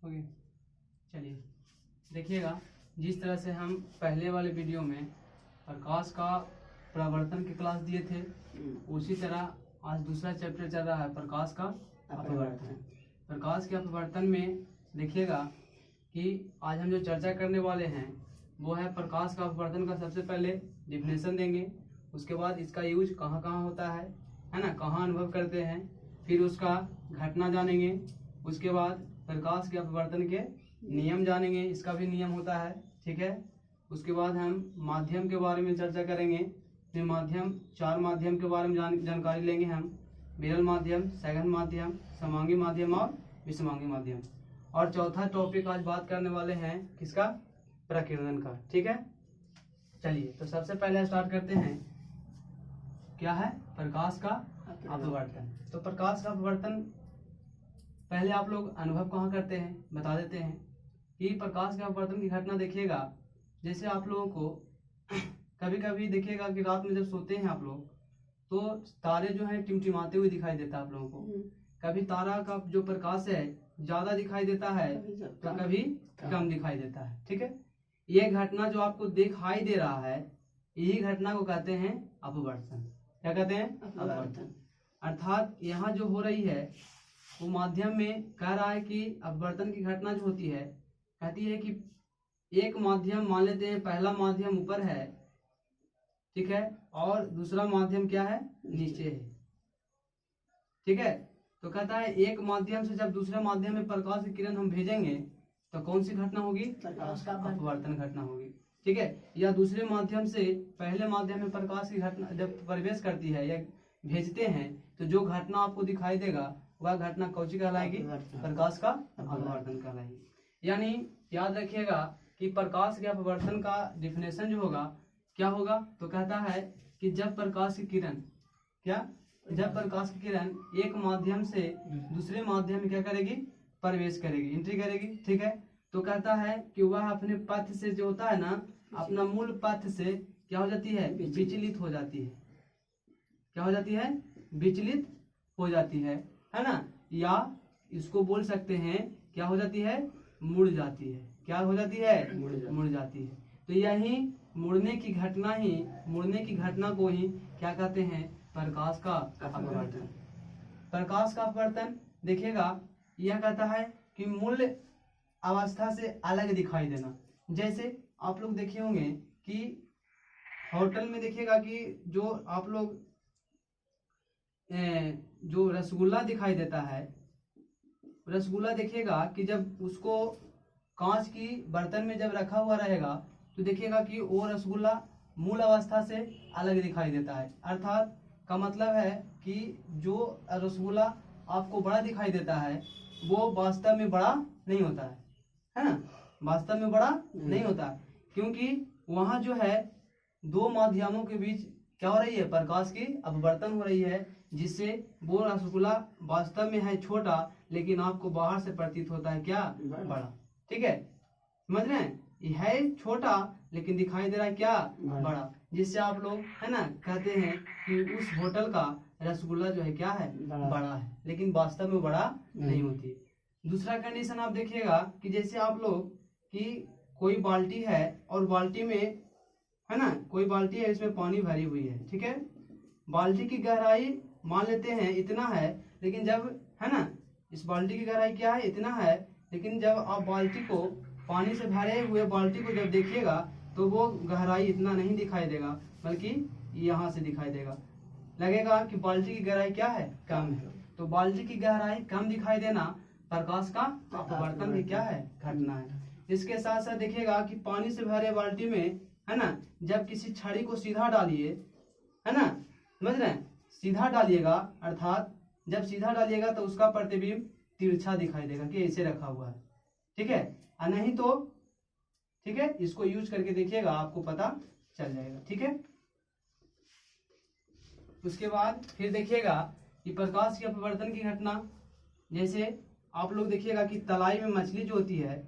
Okay, चलिए देखिएगा, जिस तरह से हम पहले वाले वीडियो में प्रकाश का प्रवर्तन की क्लास दिए थे, उसी तरह आज दूसरा चैप्टर चल रहा है प्रकाश का अपवर्तन। प्रकाश के अपवर्तन में देखिएगा कि आज हम जो चर्चा करने वाले हैं वो है प्रकाश का अपवर्तन का। सबसे पहले डिफिनेशन देंगे, उसके बाद इसका यूज कहाँ कहाँ होता है ना, कहाँ अनुभव करते हैं, फिर उसका घटना जानेंगे, उसके बाद प्रकाश के अपवर्तन के नियम जानेंगे, इसका भी नियम होता है, ठीक है। उसके बाद हम माध्यम के बारे में चर्चा करेंगे, फिर माध्यम, चार माध्यम के बारे में जानकारी लेंगे हम, विरल माध्यम, सघन माध्यम, समांगी माध्यम और विषमांगी माध्यम। और चौथा टॉपिक आज बात करने वाले हैं किसका, प्रकीर्णन का, ठीक है। चलिए तो सबसे पहले स्टार्ट करते हैं, क्या है प्रकाश का अपवर्तन। तो प्रकाश का अपवर्तन पहले आप लोग अनुभव कहाँ करते हैं बता देते हैं कि प्रकाश के अपवर्तन की घटना देखिएगा, जैसे आप लोगों को कभी कभी देखिएगा कि रात में जब सोते हैं आप लोग तो तारे जो हैं टिमटिमाते हुए दिखाई देता है आप लोगों को। कभी तारा का जो प्रकाश है ज्यादा दिखाई देता है तो कभी कम दिखाई देता है, ठीक है। ये घटना जो आपको दिखाई दे रहा है, यही घटना को कहते हैं अपवर्तन। क्या कहते हैं? अपवर्तन। अर्थात यहाँ जो हो रही है वो माध्यम में कह रहा है कि अपवर्तन की घटना जो होती है, कहती है कि एक माध्यम मान लेते हैं, पहला माध्यम ऊपर है, ठीक है, और दूसरा माध्यम क्या है, नीचे है, ठीक है। तो कहता है एक माध्यम से जब दूसरे माध्यम में प्रकाश की किरण हम भेजेंगे तो कौन सी घटना होगी, अपवर्तन घटना होगी, ठीक है। या दूसरे माध्यम से पहले माध्यम में प्रकाश की घटना जब प्रवेश करती है या भेजते हैं तो जो घटना आपको दिखाई देगा वह घटना कौन सी कहलाएगी, प्रकाश का अपवर्तन कहलाएगी। यानी याद रखिएगा कि प्रकाश के अपवर्तन का डिफिनेशन जो होगा क्या होगा, तो कहता है कि जब प्रकाश की किरण जब प्रकाश की किरण एक माध्यम से दूसरे माध्यम में क्या करेगी, प्रवेश करेगी, एंट्री करेगी, ठीक है। तो कहता है कि वह अपने पथ से जो होता है ना, अपना मूल पथ से क्या हो जाती है, विचलित हो जाती है। क्या हो जाती है, विचलित हो जाती है ना। या इसको बोल सकते हैं क्या हो जाती है, मुड़ जाती है। क्या हो जाती है, मुड़ जाती है। तो यही मुड़ने की घटना को ही क्या कहते हैं, प्रकाश का अपवर्तन। प्रकाश का अपवर्तन देखिएगा, यह कहता है कि मूल अवस्था से अलग दिखाई देना। जैसे आप लोग देखे होंगे कि होटल में देखिएगा कि जो आप लोग जो रसगुल्ला दिखाई देता है, रसगुल्ला देखिएगा कि जब उसको कांच की बर्तन में जब रखा हुआ रहेगा तो देखिएगा कि वो रसगुल्ला मूल अवस्था से अलग दिखाई देता है। अर्थात का मतलब है कि जो रसगुल्ला आपको बड़ा दिखाई देता है वो वास्तव में बड़ा नहीं होता है ना, वास्तव में बड़ा नहीं होता है, क्योंकि वहाँ जो है दो माध्यमों के बीच क्या हो रही है, प्रकाश की अपवर्तन हो रही है, जिससे वो रसगुल्ला वास्तव में है छोटा लेकिन आपको बाहर से प्रतीत होता है क्या, बड़ा, ठीक है। समझ रहे हैं, यह है छोटा लेकिन दिखाई दे रहा है क्या, बड़ा, जिससे आप लोग है ना कहते हैं कि उस होटल का रसगुल्ला जो है क्या है, बड़ा है, लेकिन वास्तव में बड़ा नहीं होती है। दूसरा कंडीशन आप देखिएगा कि जैसे आप लोग कि कोई बाल्टी है और बाल्टी में है ना, कोई बाल्टी है, इसमें पानी भरी हुई है, ठीक है। बाल्टी की गहराई मान लेते हैं इतना है, लेकिन जब है ना, इस बाल्टी की गहराई क्या है, इतना है, लेकिन जब आप बाल्टी को पानी से भरे हुए बाल्टी को जब देखिएगा तो वो गहराई इतना नहीं दिखाई देगा, बल्कि यहाँ से दिखाई देगा, लगेगा कि बाल्टी की गहराई क्या है, कम है। तो बाल्टी की गहराई कम दिखाई देना प्रकाश का अपवर्तन की क्या है, घटना है। इसके साथ साथ देखिएगा कि पानी से भरे बाल्टी में है ना, जब किसी छड़ी को सीधा डालिए, है ना, समझ रहे हैं, सीधा डालिएगा, अर्थात जब सीधा डालिएगा तो उसका प्रतिबिंब तिरछा दिखाई देगा कि ऐसे रखा हुआ है, ठीक है, और नहीं तो ठीक है, इसको यूज करके देखिएगा आपको पता चल जाएगा, ठीक है। उसके बाद फिर देखिएगा कि प्रकाश के अपवर्तन की घटना, जैसे आप लोग देखिएगा कि तलाई में मछली जो होती है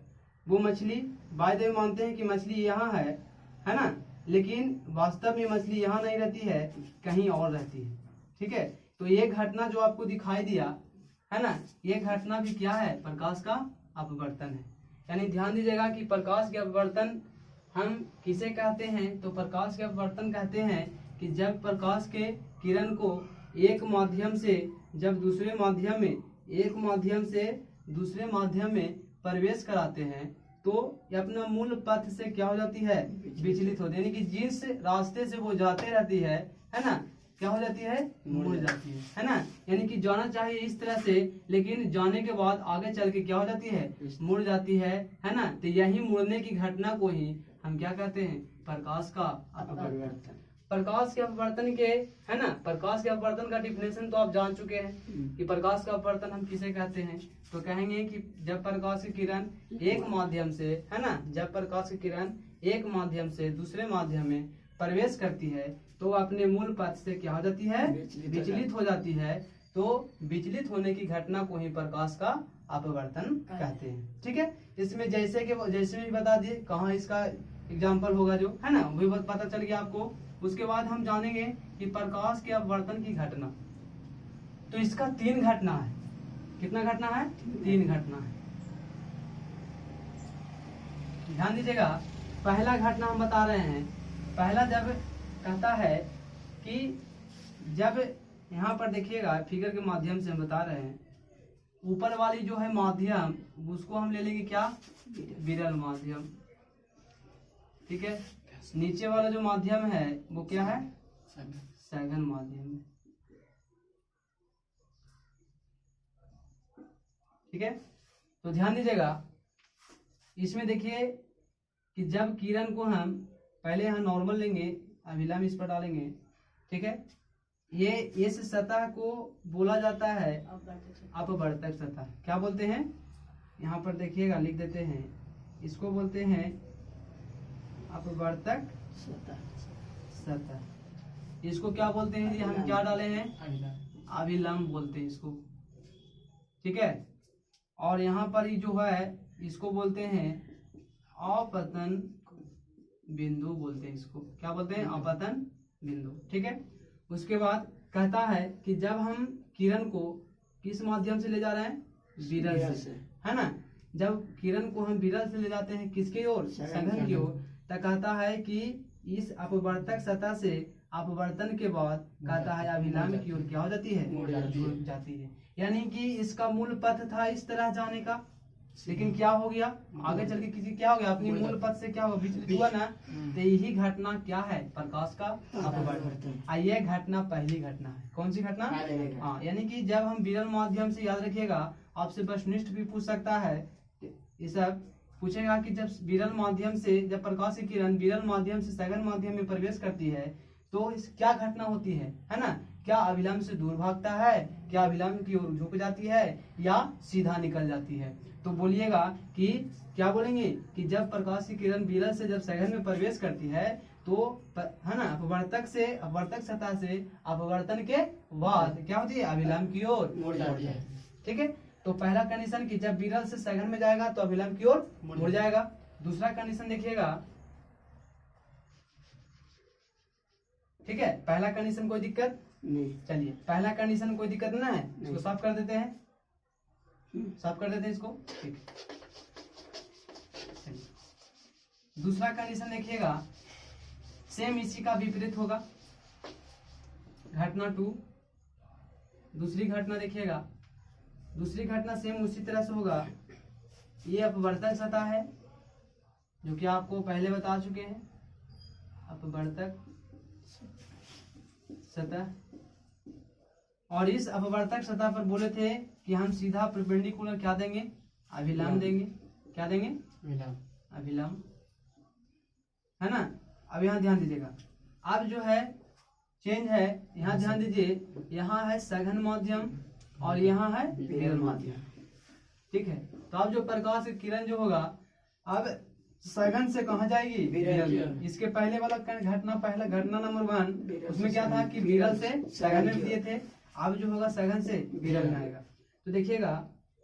वो मछली वायदे में मानते हैं कि मछली यहाँ है ना, लेकिन वास्तव में मछली यहाँ नहीं रहती है, कहीं और रहती है, ठीक है। तो ये घटना जो आपको दिखाई दिया है ना, ये घटना भी क्या है, प्रकाश का अपवर्तन है। यानी ध्यान दीजिएगा कि प्रकाश के अपवर्तन हम किसे कहते हैं, तो प्रकाश के अपवर्तन कहते हैं कि जब प्रकाश के किरण को एक माध्यम से जब दूसरे माध्यम में एक माध्यम से दूसरे माध्यम में प्रवेश कराते हैं तो ये अपना मूल पथ से क्या हो जाती है, विचलित होती है। यानी कि जिस रास्ते से वो जाते रहती है ना, क्या हो जाती है, मुड़ जाती है ना। यानी कि जाना चाहिए इस तरह से, लेकिन जाने के बाद आगे चल के क्या हो जाती है, मुड़ जाती है ना। तो यही मुड़ने की घटना को ही हम क्या कहते हैं, प्रकाश का अपवर्तन। प्रकाश के अपवर्तन के है ना, प्रकाश के अपवर्तन का डिफिनेशन तो आप जान चुके हैं कि प्रकाश का अपवर्तन हम किसे कहते हैं। तो कहेंगे कि जब प्रकाश की किरण एक माध्यम से है ना, जब प्रकाश की किरण एक माध्यम से दूसरे माध्यम में प्रवेश करती है तो अपने मूल पथ से क्या हो जाती है, विचलित हो जाती है। तो विचलित होने की घटना को ही प्रकाश का अपवर्तन कहते हैं। ठीक है, इसमें जैसे भी बता दिए कहाँ इसका एग्जाम्पल होगा जो है ना, वही पता चल गया आपको। उसके बाद हम जानेंगे कि प्रकाश के अपवर्तन की घटना, तो इसका 3 घटना है। कितना घटना है, 3 घटना है। ध्यान दीजिएगा, पहला घटना हम बता रहे हैं, पहला जब कहता है कि जब यहाँ पर देखिएगा फिगर के माध्यम से हम बता रहे हैं, ऊपर वाली जो है माध्यम उसको हम ले लेंगे क्या, विरल माध्यम। ठीक है, नीचे वाला जो माध्यम है वो क्या है, सघन माध्यम। ठीक है, तो ध्यान दीजिएगा इसमें देखिए कि जब किरण को हम पहले यहाँ नॉर्मल लेंगे, अभिलंब इस पर डालेंगे। ठीक है, ये इस सतह को बोला जाता है अपवर्तक सतह। क्या बोलते हैं, यहाँ पर देखिएगा लिख देते हैं, इसको बोलते हैं अपवर्तक सतह। इसको क्या बोलते हैं जी, हम क्या डाले हैं, अभिलंब बोलते हैं इसको। ठीक है, और यहाँ पर ही जो है इसको बोलते हैं अपतन बिंदु बोलते हैं इसको। क्या बोलते हैं, अपतन बिंदु। ठीक है, उसके बाद कहता है कि जब हम किरण को किस माध्यम से ले जा रहे हैं, विरल से, है ना। जब किरण को हम विरल से ले जाते हैं किसकी ओर, सघन की ओर, तो कहता है कि इस अपवर्तक सतह से अपवर्तन के बाद कहता है अभिलंब की ओर क्या हो जाती है, मुड़ जाती है। यानी कि इसका मूल पथ था इस तरह जाने का, लेकिन क्या हो गया, आगे चल के किसी क्या हो गया, अपनी मूल पथ से क्या हुआ, विचलित हुआ ना। तो यही घटना क्या है, प्रकाश का अपवर्तन। ये घटना पहली घटना है। कौन सी घटना, हाँ, यानी कि जब हम विरल माध्यम से, याद रखिएगा आपसे प्रश्निष्ठ भी पूछ सकता है, ये सब पूछेगा कि जब विरल माध्यम से, जब प्रकाश की किरण विरल माध्यम से सघन माध्यम में प्रवेश करती है तो इस क्या घटना होती है ना। क्या अभिलंब से दूर भागता है, क्या अभिलंब की ओर झुक जाती है, या सीधा निकल जाती है। तो बोलिएगा कि क्या बोलेंगे कि जब प्रकाश की किरण विरल से जब सघन में प्रवेश करती है तो है ना, अपवर्तक सतह से अपवर्तन के बाद क्या होती है, अभिलंब की ओर मुड़ जाती है। ठीक है, तो पहला कंडीशन कि जब विरल से सघन में जाएगा तो अभिलंब की ओर मुड़ जाएगा। दूसरा कंडीशन देखिएगा, ठीक है, पहला कंडीशन कोई दिक्कत नहीं, चलिए पहला कंडीशन कोई दिक्कत ना है, इसको साफ कर देते हैं, साफ कर देते हैं इसको। ठीक, दूसरा कंडीशन देखिएगा, सेम इसी का विपरीत होगा, घटना 2। दूसरी घटना देखिएगा, दूसरी घटना सेम उसी तरह से होगा। ये अपवर्तक सतह है जो कि आपको पहले बता चुके हैं, अपवर्तक सतह। और इस अपवर्तक सतह पर बोले थे कि हम सीधा परपेंडिकुलर क्या देंगे, अभिलंब देंगे। क्या देंगे, अभिलंब, है ना। अब यहाँ ध्यान दीजिएगा, अब जो है चेंज है, यहाँ ध्यान दीजिए, यहाँ है सघन माध्यम और यहाँ है विरल माध्यम। ठीक है, तो अब जो प्रकाश की किरण जो होगा अब सघन से कहाँ जाएगी, विरल। इसके पहले वाला घटना, पहला घटना नंबर 1, उसमें क्या था कि विरल से सघन में दिए थे। अब जो होगा सघन से विरल में आएगा। तो देखिएगा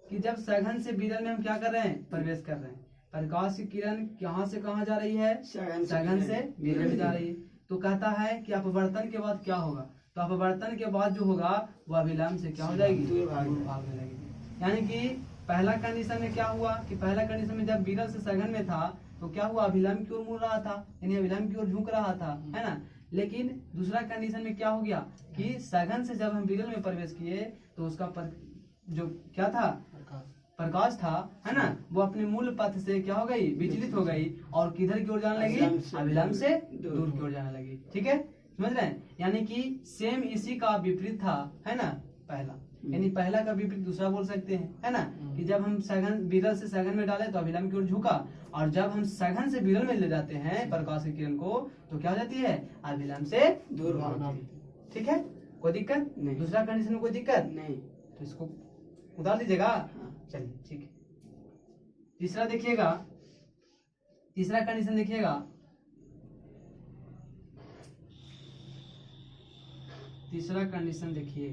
कि जब सघन से विरल में हम क्या कर रहे हैं, प्रवेश कर रहे हैं, प्रकाश की किरण कहाँ से कहाँ जा रही है, सघन से विरल में जा रही है। तो कहता है कि अपवर्तन के बाद क्या होगा, तो अपवर्तन के बाद जो होगा वो अभिलंब से क्या हो जाएगी, दूर भागने लगेगी। यानी कि पहला कंडीशन में क्या हुआ कि पहला कंडीशन में जब विरल से सघन में था तो क्या हुआ, अभिलंब की ओर मुड़ रहा था, यानी अभिलंब की ओर झुक रहा था, है ना। लेकिन दूसरा कंडीशन में क्या हो गया कि सघन से जब हम विरल में प्रवेश किए तो उसका जो क्या था, प्रकाश था, है ना, वो अपने मूल पथ से क्या हो गई, विचलित हो गई और किधर की ओर जाने लगी, अभिलंब से दूर की ओर जाने लगी। ठीक है, समझ रहे हैं। यानी कि सेम इसी का विपरीत था, है ना, पहला, यानी पहला का विपरीत दूसरा बोल सकते हैं, है ना, कि जब हम सघन विरल से सघन में डाले तो अभिलंब की ओर झुका, और जब हम सघन से विरल में ले जाते हैं प्रकाश की किरण को तो क्या हो जाती है, अभिलंब से दूर भागती है। ठीक है, कोई दिक्कत नहीं, दूसरा कंडीशन में कोई दिक्कत नहीं, तो इसको उतार दीजिएगा। चलिए ठीक है, तीसरा देखिएगा, तीसरा कंडीशन देखिएगा, तीसरा कंडीशन देखिए,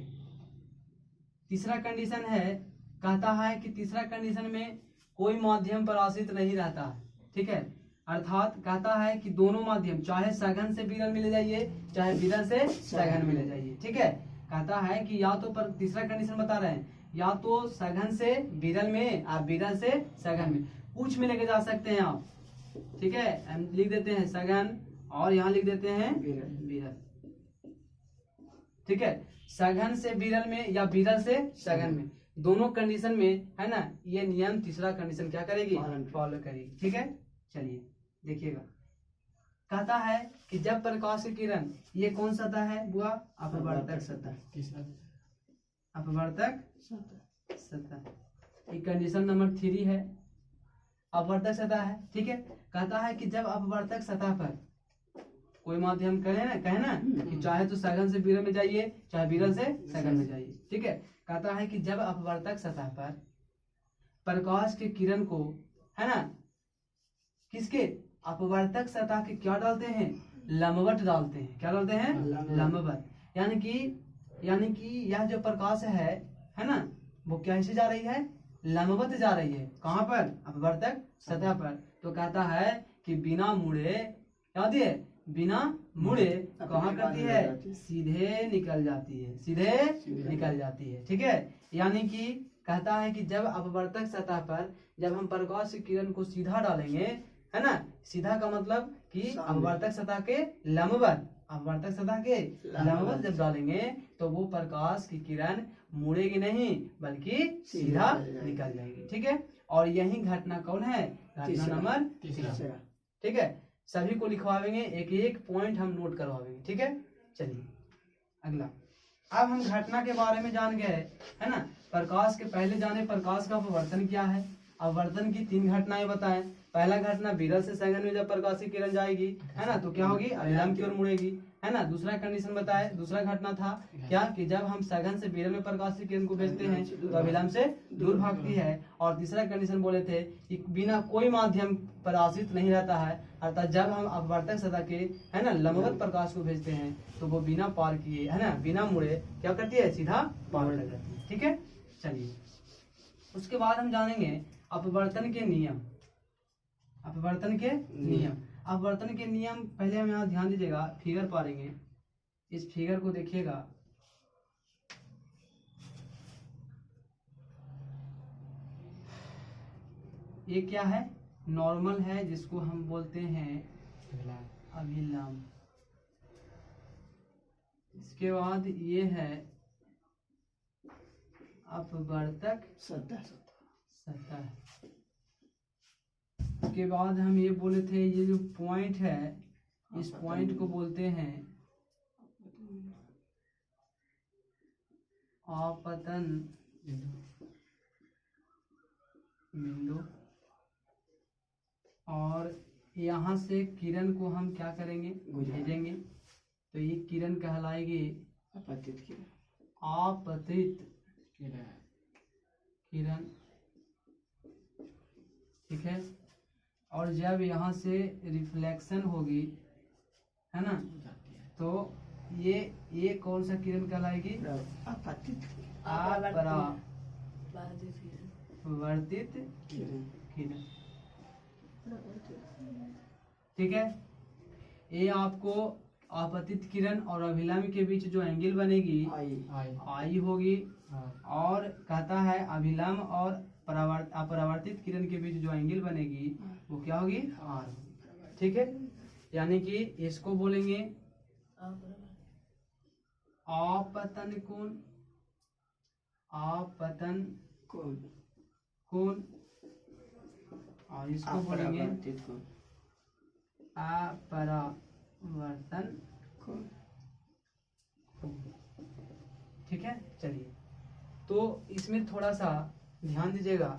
तीसरा कंडीशन है, कहता है कि तीसरा कंडीशन में कोई माध्यम पर आश्रित नहीं रहता है। ठीक है, अर्थात कहता है कि दोनों माध्यम चाहे सघन से विरल में ले जाइए चाहे विरल से सघन में ले जाइए। ठीक है, कहता है कि या तो पर तीसरा कंडीशन बता रहे हैं, या तो सघन से विरल में, आप विरल से सघन में पूछ में लेके जा सकते हैं आप। ठीक है, हम लिख देते हैं सघन और यहाँ लिख देते हैं विरल। ठीक है, सघन से विरल में या विरल से सघन में, दोनों कंडीशन में, है ना, ये नियम तीसरा कंडीशन क्या करेगी, फॉलो करेगी। ठीक है, चलिए देखिएगा, कहता है कि जब प्रकाश की किरण, ये कौन सतह है बुआ, अपवर्तक सतह, अपवर्तक सतह, ये कंडीशन नंबर 3 है, अपवर्तक सतह है। ठीक है, कहता है कि जब अपवर्तक सतह पर कोई माध्यम कहे ना कि चाहे तो सघन से विरल में जाइए चाहे विरल से सघन में जाइए। ठीक है, कहता है कि जब अपवर्तक सतह पर प्रकाश की किरण को, है ना, किसके, अपवर्तक सतह के क्या डालते हैं, लंबवत डालते हैं। क्या डालते हैं, लंबवत, यानी कि यह जो प्रकाश है ना, वो कैसे जा रही है, लंबवत जा रही है। कहाँ पर, अपवर्तक सतह पर। तो कहता है कि बिना मुड़े, याद है, बिना मुड़े कहाँ करती है, सीधे निकल जाती है, सीधे निकल जाती है। ठीक है, यानी कि कहता है कि जब अपवर्तक सतह पर जब हम प्रकाश की किरण को सीधा डालेंगे, है ना, सीधा का मतलब कि अपवर्तक सतह के लंबवत, अपवर्तक सतह के लंबवत जब डालेंगे तो वो प्रकाश की किरण मुड़ेगी नहीं बल्कि सीधा निकल जाएगी। ठीक है, और यही घटना कौन है, घटना नंबर तीसरा। ठीक है, सभी को लिखवाएंगे, एक एक पॉइंट हम नोट करवाएंगे। ठीक है, चलिए अगला, अब हम घटना के बारे में जान गए, है ना। प्रकाश के पहले जाने प्रकाश का अपवर्तन क्या है, अपवर्तन की 3 घटनाएं बताएं। पहला घटना विरल से सघन में जब प्रकाश की किरण जाएगी, है ना, तो क्या होगी, अभिलंब की ओर मुड़ेगी, है ना। दूसरा कंडीशन बताए, दूसरा घटना था क्या कि जब हम सघन से विरल में प्रकाश की किरण को भेजते हैं तो अभिलंब से दूर भागती है। और तीसरा कंडीशन बोले थे कि बिना कोई माध्यम पर आश्रित नहीं रहता है, अर्थात जब हम अपवर्तक सतह के, है ना, लंबवत प्रकाश को भेजते हैं तो वो बिना पार किए, है ना, बिना मुड़े क्या करती है, सीधा पार कर जाती है। ठीक है, चलिए उसके बाद हम जानेंगे अपवर्तन के नियम, अपवर्तन के नियम। अपवर्तन के नियम पहले हम यहाँ ध्यान दीजिएगा, फिगर पारेंगे, इस फिगर को देखिएगा, ये क्या है, नॉर्मल है जिसको हम बोलते हैं अभिलंब। इसके बाद ये है अपवर्तक सतह। उसके बाद हम ये बोले थे, ये जो पॉइंट है इस पॉइंट को बोलते हैं आपतन बिंदु, और यहाँ से किरण को हम क्या करेंगे, भेजेंगे, तो ये किरण कहलाएगी आपतित किरण, आपतित किरण। ठीक है, और जब यहाँ से रिफ्लेक्शन होगी, है ना, तो ये कौन सा किरण कहलाएगी, अपवर्तित किरण। ठीक है, ये आपको आपतित किरण और अभिलंब के बीच जो एंगल बनेगी आई होगी। और कहता है अभिलंब और अपरावर्तित किरण के बीच जो एंगल बनेगी वो क्या होगी, आर होगी। ठीक है, यानी कि इसको बोलेंगे आपतन कोण, आपतन कोण, और इसको बोलेंगे अपरावर्तन कोण। ठीक है, चलिए तो इसमें थोड़ा सा ध्यान दीजिएगा,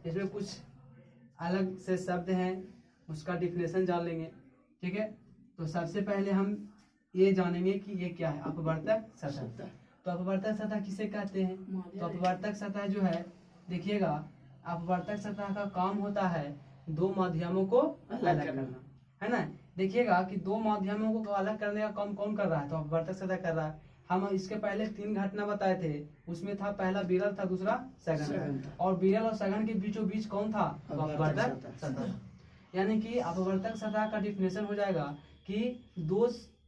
इसमें कुछ अलग से शब्द हैं, उसका डिफिनेशन जान लेंगे। ठीक है, तो सबसे पहले हम ये जानेंगे कि ये क्या है, अपवर्तक सतह। तो अपवर्तक सतह किसे कहते हैं? तो अपवर्तक सतह जो है, देखिएगा, अपवर्तक सतह का काम होता है दो माध्यमों को अलग करना, है ना। देखिएगा कि दो माध्यमों को अलग करने का काम कौन कर रहा है, तो अपवर्तक सतह कर रहा है। हम इसके पहले 3 घटना बताए थे, उसमें था पहला विरल था, दूसरा सघन, और विरल और सघन के बीचों बीच कौन था, तो अपवर्तक सतह। यानी कि अपवर्तक सतह का डिफिनेशन हो जाएगा कि दो,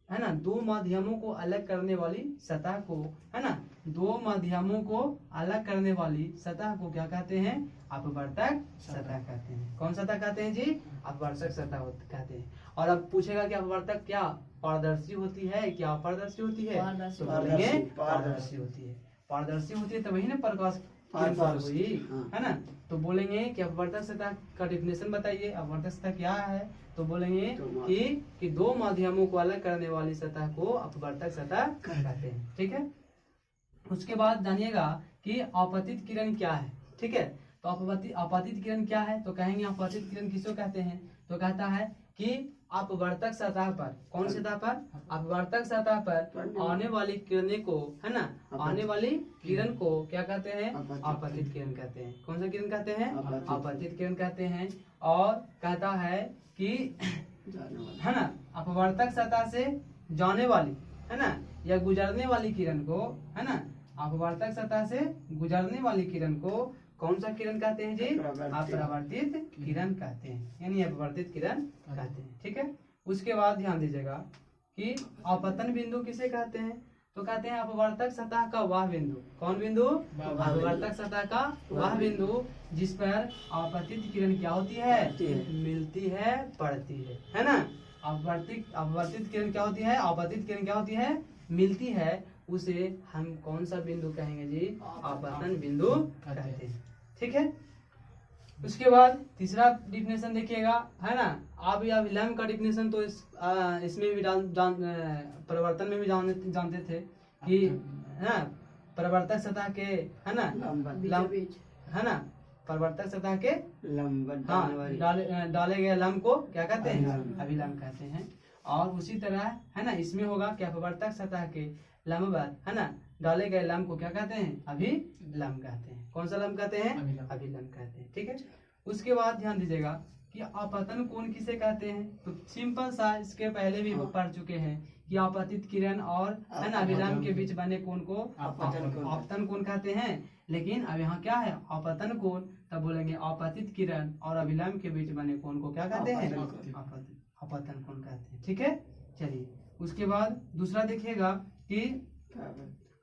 है ना, दो माध्यमों को अलग करने वाली सतह को, है ना, दो माध्यमों को अलग करने वाली सतह को क्या कहते हैं, अपवर्तक सतह कहते हैं। कौन सतह कहते हैं जी, अपवर्तक सतह कहते हैं। और अब पूछेगा कि अपवर्तक क्या पारदर्शी होती है, क्या अपारदर्शी होती है, तो बोलेंगे पारदर्शी होती है। पारदर्शी होती है तभी ना प्रकाश हुई, है ना। तो बोलेंगे कि अपवर्तक सतह का डिफिनेशन बताइए, अपवर्तक सतह क्या है, तो बोलेंगे कि दो माध्यमों को अलग करने वाली सतह को अपवर्तक सतह कहते हैं। ठीक है, उसके बाद जानिएगा कि आपतित किरण क्या है। ठीक है, तो आपतित किरण क्या है, तो कहेंगे आपतित किरण किसको कहते हैं, तो कहता है कि अपवर्तक सतह पर, कौन सतह पर, अपवर्तक सतह पर आने वाली किरणें को, है ना, आने वाली किरण को क्या कहते हैं, आपतित किरण कहते हैं। कौन सा किरण कहते हैं, आपतित किरण कहते हैं। और कहता है कि है ना, अपवर्तक सतह से जाने वाली, है ना, या गुजरने वाली किरण को, है ना, अपवर्तक सतह से गुजरने वाली किरण को कौन सा किरण कहते हैं जी, अपरावर्तित किरण कहते हैं, यानी अपवर्तित किरण कहते हैं। ठीक है, उसके बाद ध्यान दीजिएगा कि आपतन बिंदु किसे कहते हैं, तो कहते हैं अपवर्तक सतह का वह बिंदु, कौन बिंदु, अपवर्तक सतह का वह बिंदु जिस पर आपतित किरण क्या होती है, मिलती है, पड़ती है ना। अपवर्तित किरण क्या होती है, आपतित किरण क्या होती है, मिलती है, उसे हम कौन सा बिंदु कहेंगे जी, आपतन बिंदु कहते हैं। ठीक है, उसके बाद तीसरा डिफिनेशन देखिएगा, है ना। आप या विलंब का डिफिनेशन तो इसमें भी परिवर्तन में भी जानते थे कि, है ना, परिवर्तक सतह के, है ना, है ना, परिवर्तक सतह के डाले गए लंब को क्या कहते हैं, अभिलंब कहते हैं। और उसी तरह, है ना, इसमें होगा कि अपवर्तक सतह के लंबवत, है ना, डाले गए लंब को क्या कहते हैं, अभिलंब कहते हैं। कौन सा लंब कहते हैं, अभिलंब कहते हैं। ठीक है, उसके बाद ध्यान दीजिएगा कि आपतन कोण किसे कहते हैं, तो सिंपल सा, इसके पहले भी पढ़ चुके हैं कि आपतित किरण और, है ना, अभिलंब के बीच बने कोण को आपतन कोण कहते हैं। लेकिन अब यहाँ क्या है, आपतन कोण, तब बोलेंगे आपतित किरण और अभिलंब के बीच बने कोण को क्या कहते हैं, आपतन कोण कहते हैं। ठीक है, चलिए उसके बाद दूसरा देखिएगा कि,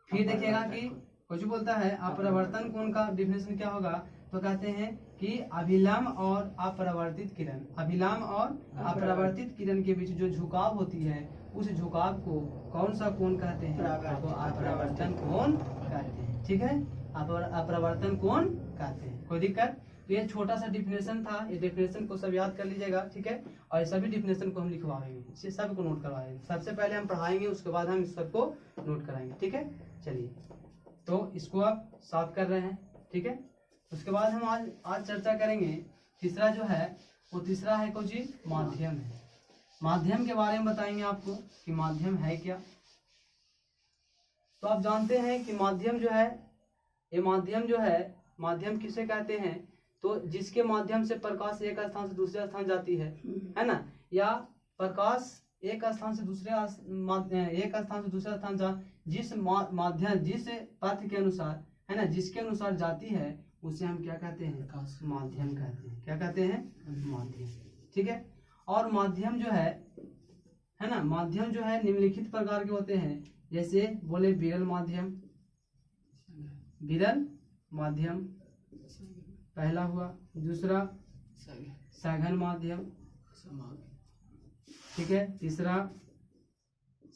फिर देखिएगा कि कुछ बोलता है अपरावर्तन कोण का डिफिनेशन क्या होगा, तो कहते हैं कि अभिलंब और अपरावर्तित किरण, अभिलंब और अपरावर्तित किरण के बीच जो झुकाव होती है, उस झुकाव को कौन सा कोण कहते हैं, तो अपरावर्तन कोण कहते हैं। ठीक है, अपरावर्तन कोण कहते हैं। कोई दिक्कत, तो ये छोटा सा डिफिनेशन था, ये डिफिनेशन को सब याद कर लीजिएगा। ठीक है, और सभी डिफिनेशन को हम लिखवाएंगे, इसे सबको नोट करवाएंगे। सबसे पहले हम पढ़ाएंगे, उसके बाद हम इस सबको नोट कराएंगे। ठीक है, चलिए, तो इसको आप साफ कर रहे हैं। ठीक है, उसके बाद हम आज चर्चा करेंगे तीसरा जो है, वो तीसरा है कुछ जी, माध्यम है। माध्यम के बारे में बताएंगे आपको कि माध्यम है क्या। तो आप जानते हैं कि माध्यम जो है, ये माध्यम जो है, माध्यम किसे कहते हैं, तो जिसके माध्यम से प्रकाश एक स्थान से दूसरे स्थान जाती है ना, या प्रकाश एक स्थान से दूसरे स्थान जा, जिस माध्यम, जिस पथ के अनुसार, है ना, जिसके अनुसार जाती है, उसे हम क्या कहते हैं, माध्यम कहते हैं। क्या कहते हैं, माध्यम। ठीक है, और माध्यम जो है ना, माध्यम जो है निम्नलिखित प्रकार के होते हैं, जैसे बोले विरल माध्यम, विरल माध्यम, पहला हुआ, दूसरा सघन माध्यम, ठीक है, तीसरा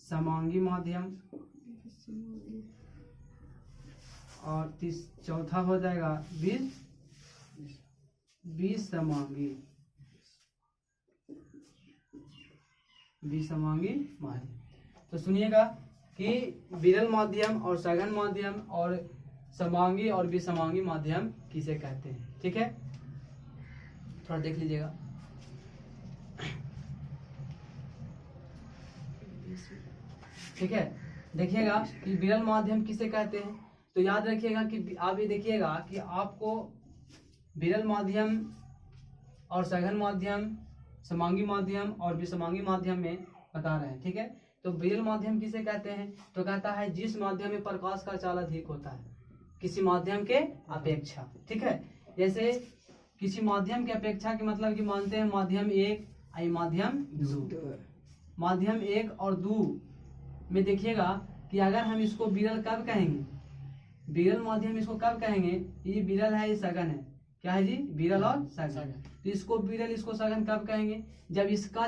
समांगी माध्यम, और चौथा हो जाएगा विसमांगी माध्यम। तो सुनिएगा कि विरल माध्यम और सघन माध्यम और समांगी और विसमांगी माध्यम किसे कहते हैं, ठीक है, थोड़ा देख लीजिएगा। ठीक है, देखिएगा कि विरल माध्यम किसे कहते हैं। तो याद रखिएगा कि आप ये देखिएगा कि आपको विरल माध्यम और सघन माध्यम, समांगी माध्यम और विसमांगी माध्यम में बता रहे हैं, ठीक है। तो विरल माध्यम किसे कहते हैं, तो कहता है जिस माध्यम में प्रकाश का चाल अधिक होता है किसी माध्यम के अपेक्षा, ठीक है। जैसे किसी माध्यम के अपेक्षा के मतलब कि मानते हैं माध्यम 1 और माध्यम 2, माध्यम 1 और 2 में देखिएगा कि अगर हम इसको विरल कब कहेंगे, विरल माध्यम इसको कब कहेंगे, ये विरल है, ये सघन है, क्या है जी, विरल और सघन। तो इसको विरल इसको सघन कब कहेंगे, जब इसका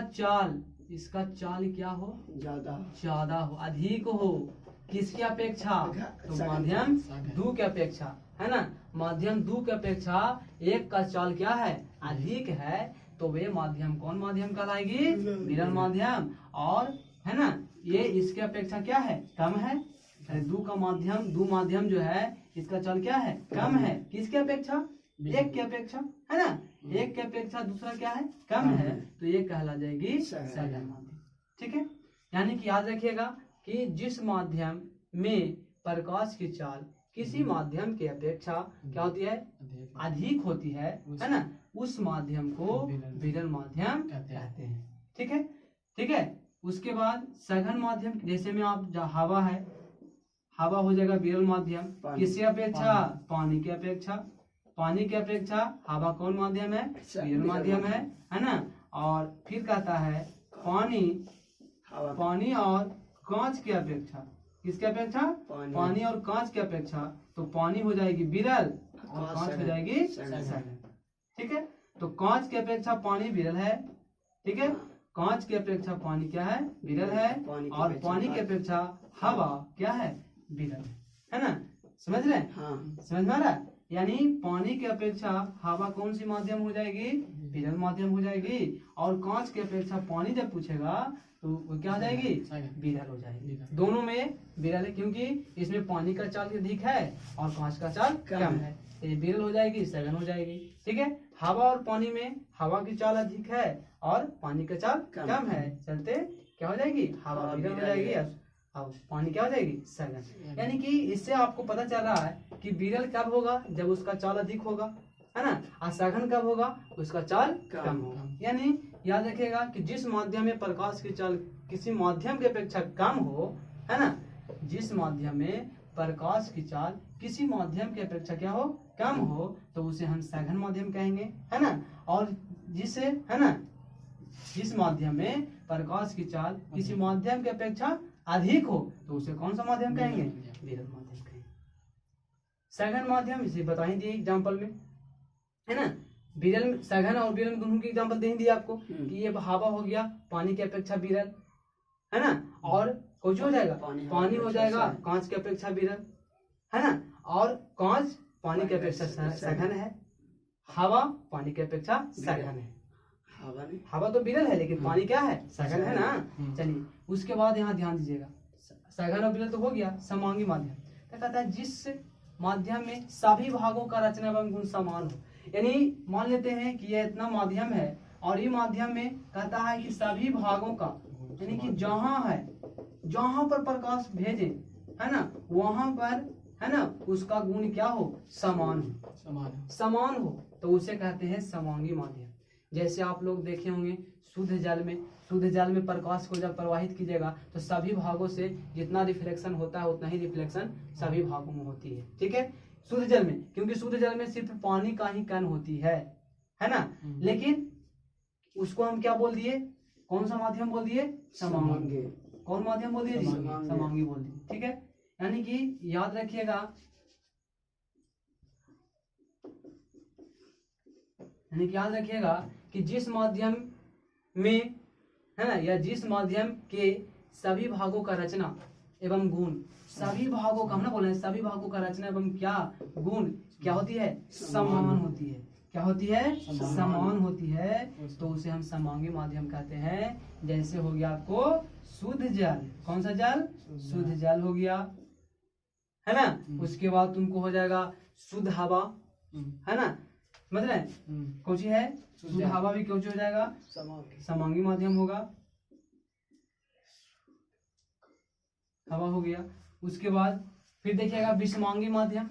चाल क्या हो, ज्यादा हो, अधिक हो, किसकी अपेक्षा, तो माध्यम 2 के अपेक्षा, है ना, माध्यम 2 के अपेक्षा 1 का चाल क्या है, अधिक है, तो वे माध्यम कौन माध्यम कहलाएगी, विरल माध्यम। और है ना, ये इसके अपेक्षा क्या है, कम है, 2 माध्यम जो है इसका चाल क्या है, कम है, किसके अपेक्षा, 1 के अपेक्षा, है ना, 1 के अपेक्षा दूसरा क्या है, कम है, तो ये कहला जाएगी सघन माध्यम, ठीक है। यानी कि याद रखिएगा कि जिस माध्यम में प्रकाश की चाल किसी माध्यम के अपेक्षा क्या होती है, अधिक होती है ना, उस माध्यम को विरल माध्यम कहते हैं, ठीक है, ठीक है। उसके बाद सघन माध्यम, जैसे में आप हवा है, हवा हो जाएगा विरल माध्यम, किसके अपेक्षा, पानी के अपेक्षा, पानी के अपेक्षा हवा कौन माध्यम है, विरल माध्यम है ना। और फिर कहता है पानी और कांच के अपेक्षा, किसके अपेक्षा, पानी और कांच के अपेक्षा, तो पानी हो जाएगी विरल और कांच हो जाएगी सघन, ठीक है। तो कांच के अपेक्षा पानी विरल है, ठीक है, कांच के अपेक्षा पानी क्या है, विरल है, और पानी के अपेक्षा हवा क्या है, विरल है ना, समझ रहे हैं, हाँ। समझ में आ रहा है, यानी पानी के अपेक्षा हवा कौन सी माध्यम हो जाएगी, विरल माध्यम हो जाएगी, और कांच के अपेक्षा पानी जब पूछेगा तो वो क्या हो जाएगी, विरल हो जाएगी। दोनों में विरल है क्योंकि इसमें पानी का चाल अधिक है और कांच का चाल कम है, तो ये विरल हो जाएगी, सघन हो जाएगी, ठीक है। हवा और पानी में हवा की चाल अधिक है और पानी का चाल कम है, चलते क्या हो जाएगी, हवा विरल हो जाएगी और पानी क्या हो जाएगी, सघन। यानी कि इससे आपको पता चला है कि विरल कब होगा, जब उसका चाल अधिक होगा, है ना, और सघन कब होगा, उसका चाल कम होगा। यानी याद रखिएगा कि जिस माध्यम में प्रकाश की चाल किसी माध्यम की अपेक्षा कम हो, है ना, जिस माध्यम में प्रकाश की चाल किसी माध्यम की अपेक्षा क्या हो, कम हो, तो उसे हम सघन माध्यम कहेंगे, है ना। और जिसे, है ना, जिस माध्यम में प्रकाश की चाल किसी माध्यम की अपेक्षा अधिक हो, तो उसे कौन सा माध्यम कहेंगे, विरल माध्यम कहेंगे। सघन माध्यम इसे बता ही दिए एग्जाम्पल में, है ना, विरल, सघन और विरल दोनों की एग्जाम्पल दे ही दिया आपको कि ये हवा हो गया पानी की अपेक्षा विरल, है ना, और कुछ हो जाएगा, पानी हो जाएगा कांच की अपेक्षा विरल, है ना, और कांच पानी की अपेक्षा सघन है, हवा पानी की अपेक्षा सघन है, हवा तो विरल है लेकिन पानी क्या है, सघन है ना। चलिए उसके बाद यहाँ ध्यान दीजिएगा, सघन और विरल तो हो गया। समांगी माध्यम तो कहता है जिस माध्यम में सभी भागों का रचना एवं गुण समान हो, यानी मान लेते हैं कि यह इतना माध्यम है और ये माध्यम में कहता है कि सभी भागों का, यानी कि जहां पर प्रकाश भेजे, है ना, वहां पर, है ना, उसका गुण क्या हो, समान हो, तो उसे कहते हैं समांगी माध्यम। जैसे आप लोग देखे होंगे शुद्ध जल में प्रकाश को जब प्रवाहित कीजिएगा तो सभी भागों से जितना रिफ्लेक्शन होता है उतना ही रिफ्लेक्शन सभी भागों में होती है, ठीक है, शुद्ध जल में, क्योंकि शुद्ध जल में सिर्फ पानी का ही कण होती है ना। लेकिन उसको हम क्या बोल दिए, कौन सा माध्यम बोल दिए, समांगी। कौन माध्यम बोल दिए, समांगी बोल दिए, ठीक है। यानी कि याद रखिएगा यानी कि याद रखिएगा कि जिस माध्यम में, है ना, या जिस माध्यम के सभी भागों का रचना एवं गुण, सभी भागों का, हम ना बोल रहे हैं सभी भागों का रचना एवं क्या गुण क्या होती है, समान होती है। क्या होती है, समान होती है, तो उसे हम समांगी माध्यम कहते हैं। जैसे हो गया आपको शुद्ध जल, कौन सा जल, शुद्ध जल हो गया, है ना। उसके बाद तुमको हो जाएगा शुद्ध हवा, है ना, मतलब कौन सी है, शुद्ध हवा भी कौन सी हो जाएगा, समांगी माध्यम होगा, हवा हो गया। उसके बाद फिर देखिएगा विषमांगी माध्यम।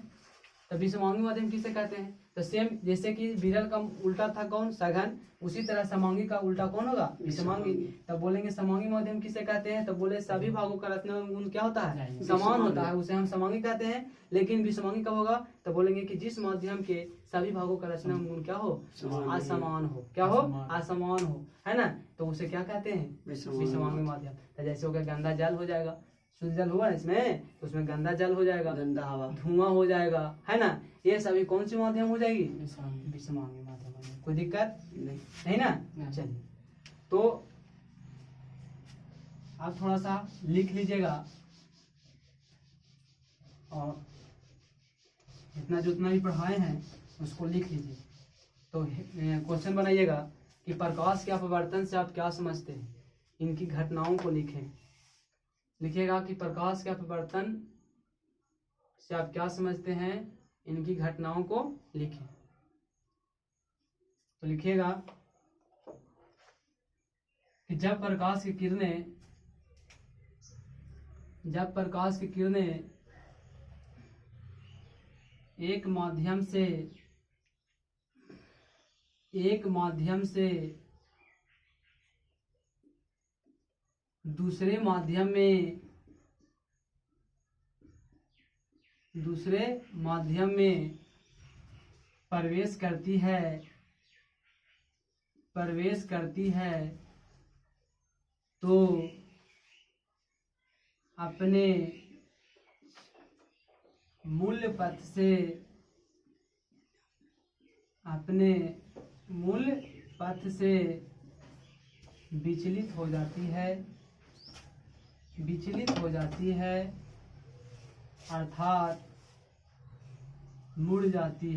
तो विषमांगी माध्यम किसे कहते हैं, तो सेम जैसे कि विरल का उल्टा था कौन, सघन, उसी तरह समांगी का उल्टा कौन होगा, विषमांगी। तब बोलेंगे समांगी माध्यम किसे कहते हैं, तो बोले सभी भागों का रचना गुण क्या होता है, समान होता है, उसे हम समांगी कहते हैं। लेकिन विषमांगी कब होगा, तो बोलेंगे कि जिस माध्यम के सभी भागों का रचना गुण क्या हो, असमान हो, क्या हो, असमान हो, है ना, तो उसे क्या कहते हैं, विषमांगी माध्यम। तो जैसे हो गया गंदा जल हो जाएगा, शुद्ध जल हुआ इसमें, तो उसमें गंदा जल हो जाएगा, गंदा हवा, धुआं हो जाएगा, है ना, ये सभी कौन सी माध्यम हो जाएगी, विषमांगी माध्यम। कोई दिक्कत नहीं ना। चलिए, तो आप थोड़ा सा लिख लीजिएगा और इतना जितना भी पढ़ाए हैं उसको लिख लीजिए। तो क्वेश्चन बनाइएगा कि प्रकाश के अपवर्तन से आप क्या समझते हैं, इनकी घटनाओं को लिखें। लिखिएगा कि प्रकाश के अपवर्तन से आप क्या समझते हैं, इनकी घटनाओं को लिखें। तो लिखिएगा कि जब प्रकाश की किरणें एक माध्यम से दूसरे माध्यम में प्रवेश करती है तो अपने मूल पथ से विचलित हो जाती है, अर्थात मुड़ जाती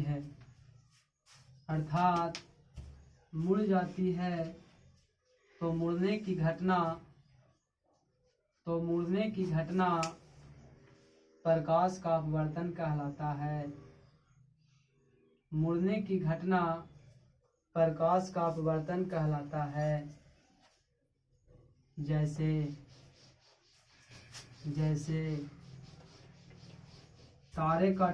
है। तो मुड़ने की घटना प्रकाश का अपवर्तन कहलाता है। मुड़ने की घटना प्रकाश का अपवर्तन कहलाता है। जैसे तारे का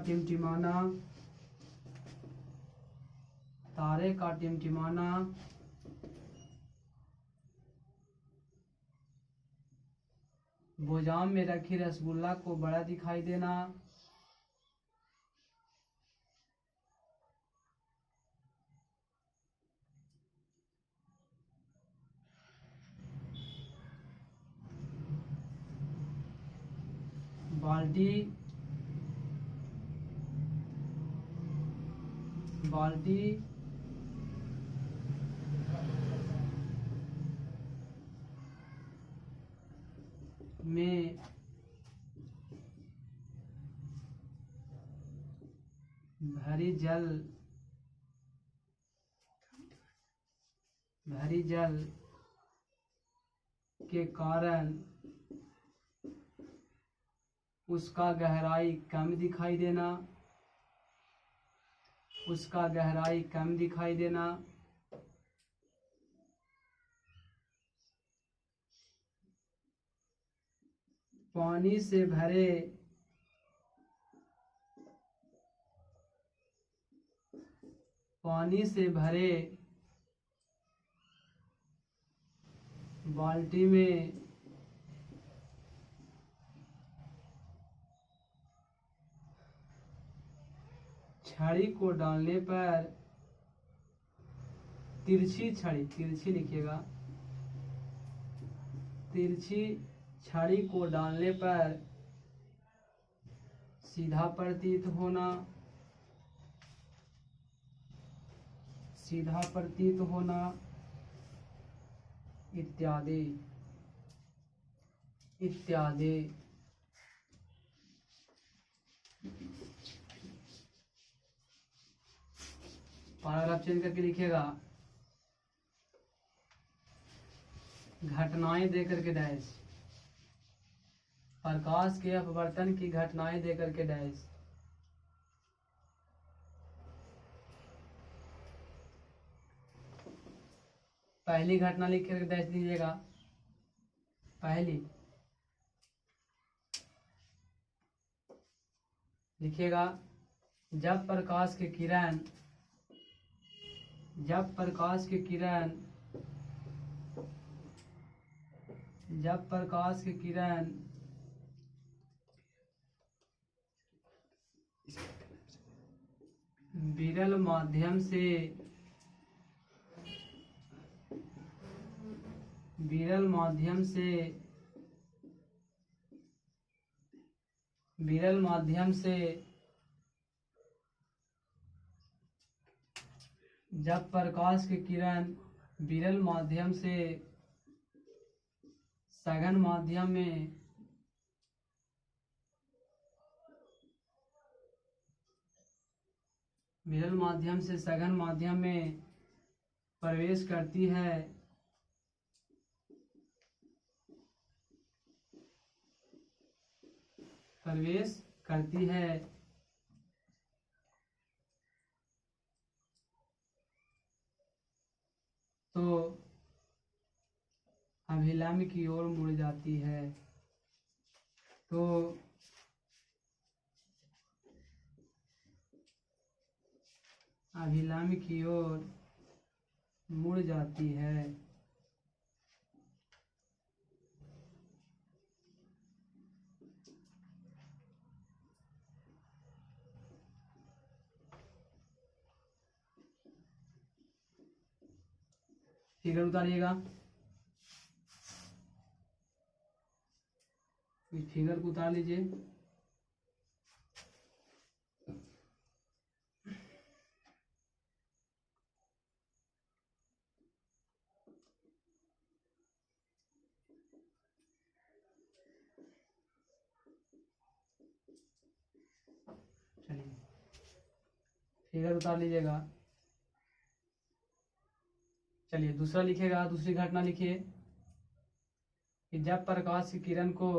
टिमटिमाना गोदाम में रखी रसगुल्ला को बड़ा दिखाई देना, बाल्टी में भरी जल के कारण उसका गहराई कम दिखाई देना, पानी से भरे बाल्टी में छड़ी को डालने पर तिरछी लिखिएगा, तिरछी छड़ी को डालने पर सीधा प्रतीत सीधा प्रतीत होना इत्यादि इत्यादि। पैराग्राफ चेंज करके लिखिएगा घटनाएं देकर के डैश, प्रकाश के अपवर्तन की घटनाएं देकर के डैश। पहली घटना लिख कर डैश दीजिएगा। पहली लिखिएगा जब प्रकाश के किरण जब प्रकाश के किरण जब प्रकाश के किरण विरल माध्यम से विरल माध्यम से विरल माध्यम से जब प्रकाश की किरण विरल माध्यम से सघन माध्यम में विरल माध्यम से सघन माध्यम में प्रवेश करती है प्रवेश करती है तो अभिलंब की ओर मुड़ जाती है। तो अभिलंब की ओर मुड़ जाती है। फिगर उतारिएगा। इस फिगर को उतार लीजिए। चलिए फिगर उतार लीजिएगा। चलिए दूसरा लिखिएगा। दूसरी घटना लिखिए कि जब प्रकाश की किरण को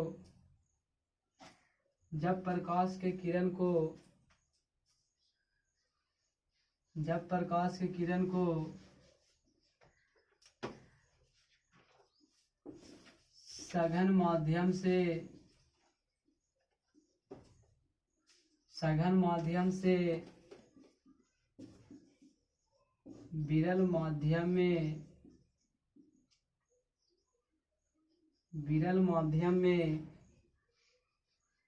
जब प्रकाश के किरण को जब प्रकाश की किरण को सघन माध्यम से विरल माध्यम में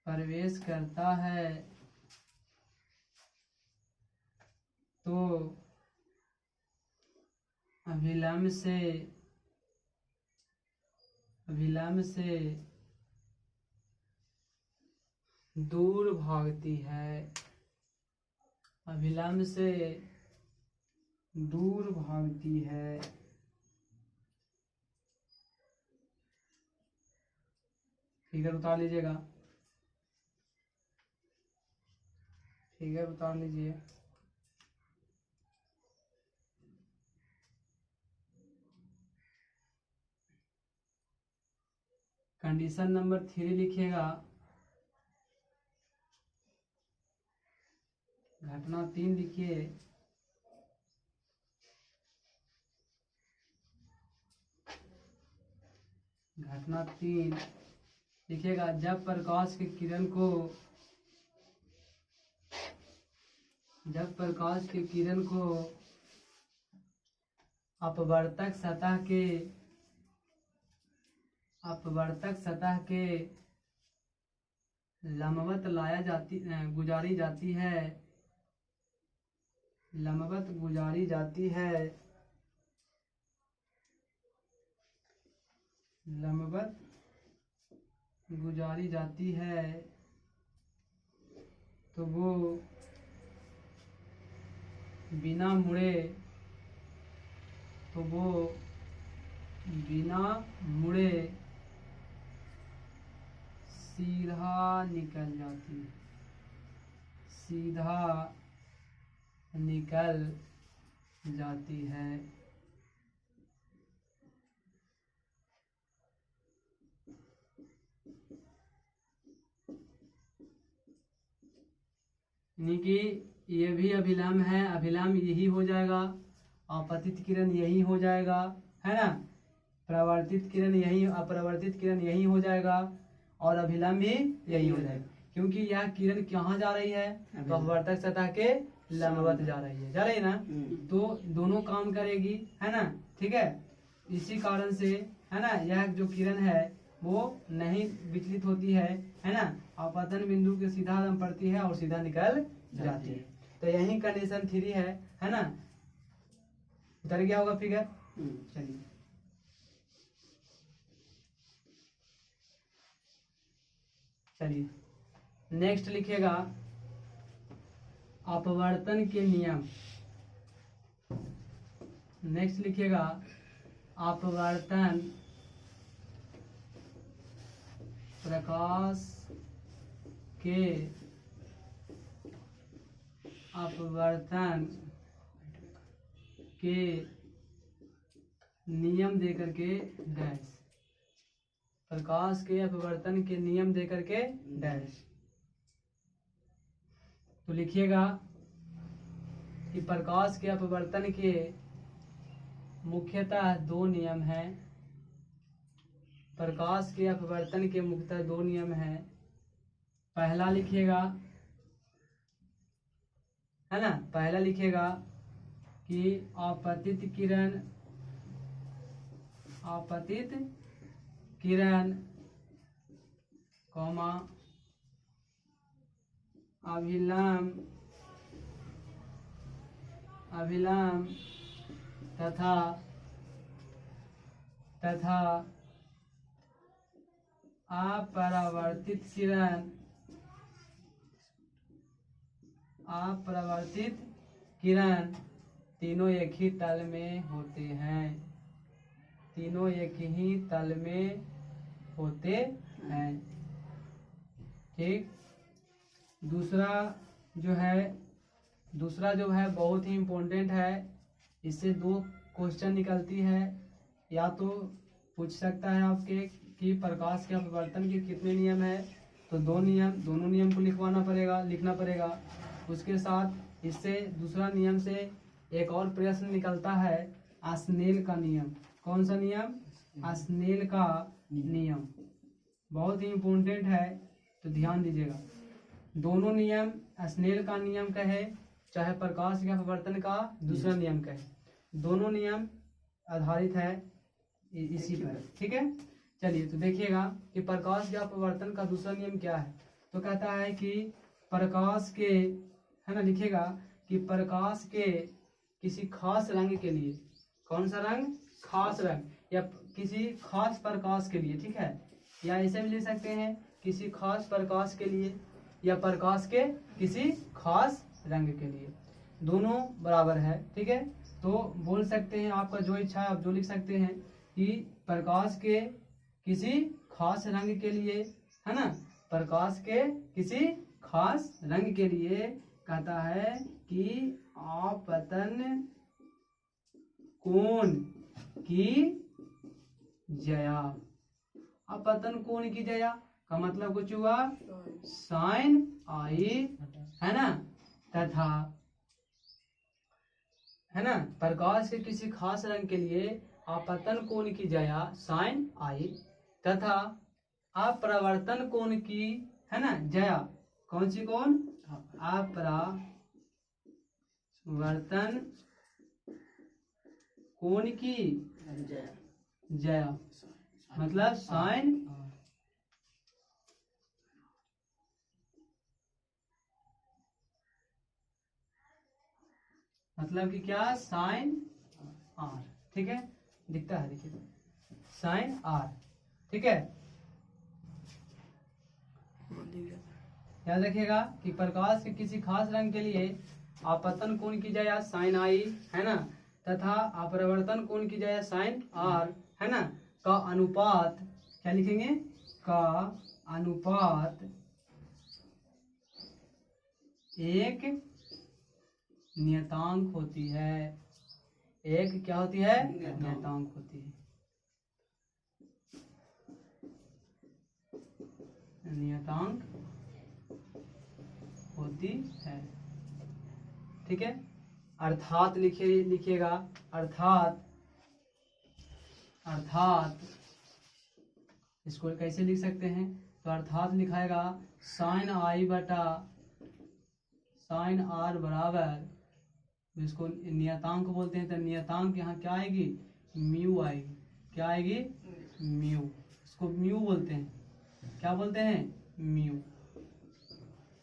प्रवेश करता है तो अभिलंब से दूर भागती है। अभिलंब से दूर भागती है। फिगर उतार लीजिएगा। फिगर उतार लीजिए। कंडीशन नंबर 3 लिखिएगा। घटना 3 लिखिए। घटना 3 लिखिएगा जब प्रकाश की किरण को अपवर्तक सतह के लंबवत गुजारी जाती है लंबवत गुजारी जाती है तो वो बिना मुड़े तो वो बिना मुड़े सीधा निकल जाती है, सीधा निकल जाती है। यानी कि ये भी अभिलंब है, अभिलंब यही हो जाएगा, अपतित किरण यही हो जाएगा, है ना, प्रवर्तित किरण यही, अपरिवर्तित किरण यही हो जाएगा, और अभिलंब भी यही हो जाएगा, क्योंकि यह किरण कहाँ जा रही है, तो अपवर्तक सतह के लंबवत जा रही है, जा रही है ना, तो दोनों काम करेगी, है ना, ठीक है। इसी कारण से, है ना, यह जो किरण है वो नहीं विचलित होती है ना, अपतन बिंदु के सीधा दम पड़ती है और सीधा निकल जाती है। तो यही कंडीशन 3 है ना, उतर गया होगा फिगर। चलिए चलिए नेक्स्ट लिखिएगा अपवर्तन के नियम। नेक्स्ट लिखिएगा अपवर्तन, प्रकाश के अपवर्तन के नियम देकर के डैश, प्रकाश के अपवर्तन के नियम देकर के डैश। तो लिखिएगा कि प्रकाश के अपवर्तन के मुख्यतः 2 नियम हैं। प्रकाश के अपवर्तन के मुख्यतः 2 नियम हैं। पहला लिखिएगा, है ना, पहला लिखिएगा कि आपतित किरण कॉमा अभिलंब तथा अपरावर्तित किरण तीनों एक ही तल में होते हैं, तीनों एक ही तल में होते हैं, ठीक। दूसरा जो है बहुत ही इम्पोर्टेंट है, इससे 2 क्वेश्चन निकलती है। या तो पूछ सकता है आपके कि प्रकाश के अपवर्तन के कितने नियम है, तो 2 नियम, दोनों नियम को लिखना पड़ेगा। उसके साथ इससे दूसरा नियम से एक और प्रश्न निकलता है, स्नेल का नियम। कौन सा नियम? स्नेल का नियम, बहुत ही इम्पोर्टेंट है, तो ध्यान दीजिएगा। दोनों नियम, स्नेल का नियम कहे चाहे प्रकाश के अपवर्तन का दूसरा नियम कहे, दोनों नियम आधारित है इसी पर, ठीक है। चलिए तो देखिएगा कि प्रकाश के अपवर्तन का दूसरा नियम क्या है। तो कहता है कि प्रकाश के, है ना, लिखिएगा कि प्रकाश के किसी खास रंग के लिए, कौन सा रंग? खास रंग, या किसी खास प्रकाश के लिए, ठीक है, या ऐसे भी लिख सकते हैं किसी खास प्रकाश के लिए, या प्रकाश के किसी खास रंग के लिए, दोनों बराबर है, ठीक है। तो बोल सकते हैं, आपका जो इच्छा है आप जो लिख सकते हैं कि प्रकाश के किसी खास रंग के लिए, है ना, प्रकाश के किसी खास रंग के लिए कहता है कि आपतन कोण की जया। अपतन कोण की जया का मतलब कुछ हुआ, साइन आई, है ना, तथा, है ना, प्रकाश के किसी खास रंग के लिए अपतन कोण की जया साइन आई, तथा अपरावर्तन कोण की, है ना, जया, कौन सी कोण? अपरावर्तन कोण की जया, मतलब साइन, मतलब कि क्या, साइन आर, ठीक है, दिखता है, देखिए साइन आर, ठीक है। याद रखिएगा कि प्रकाश के किसी खास रंग के लिए आपतन कोण की जया साइन आई, है ना, तथा अपरावर्तन कोण की जगह साइन आर, है ना, का अनुपात क्या लिखेंगे, का अनुपात एक नियतांक होती है। एक क्या होती है, नियतांक होती है, नियतांक होती है। ठीक है, अर्थात लिखिएगा, अर्थात इसको कैसे लिख सकते हैं, तो अर्थात लिखाएगा साइन आई बटा साइन आर बराबर, इसको नियतांक बोलते हैं, तो नियतांक यहाँ क्या आएगी, म्यू आएगी। क्या आएगी, म्यू। इसको म्यू बोलते हैं, क्या बोलते हैं, म्यू।